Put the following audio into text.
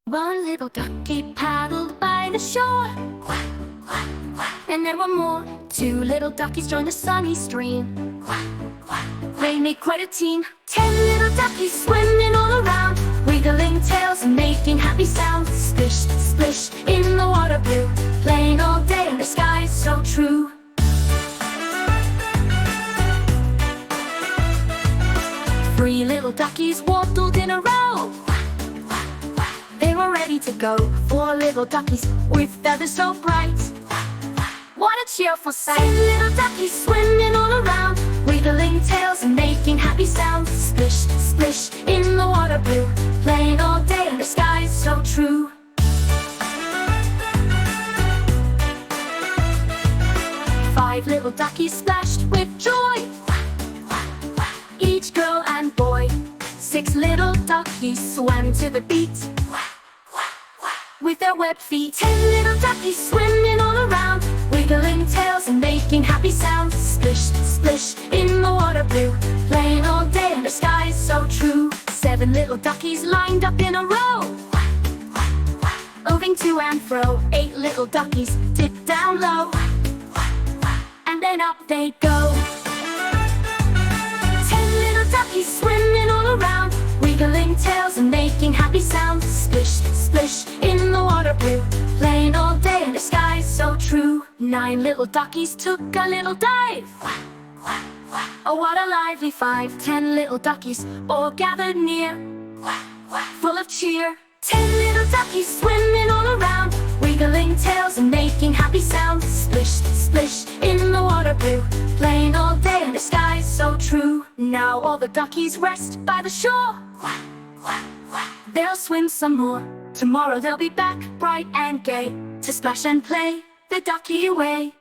One little ducky paddled by the shore, quack, quack, quack. And there were more. Two little duckies joined the sunny stream, quack, quack. They made quite a team. 10 little duckies swimming all around, wiggling tails and making happy sounds. Splish, splish, in the water blue, playing all day in the sky so true. Three little duckies waddled in a row, they were ready to go. Four little duckies with feathers so bright, what a cheerful sight. 10 little duckies swimming all around, wiggling tails and making happy sounds. Splish, splish, in the water blue, playing all day in the sky so true. Five little duckies splashed with joy, each girl and boy. 6 little duckies swam to the beat with their webbed feet. 10 little duckies swimming all around, wiggling tails and making happy sounds. Splish, splish, in the water blue, playing all day in the sky so true. 7 little duckies lined up in a row, moving to and fro. 8 little duckies dip down low, and then up they go. 10 little duckies swimming all around, wiggling tails and making happy sounds. Splish, splish, in the water blue, playing all day in the sky so true. 9 little duckies took a little dive, oh what a lively 5. 10 little duckies all gathered near, full of cheer. 10 little duckies swimming all around, wiggling tails and making happy sounds. Splish, splish, in the water blue, playing all day in the sky so true. Now all the duckies rest by the shore, they'll swim some more. Tomorrow they'll be back bright and gay, to splash and play the ducky way.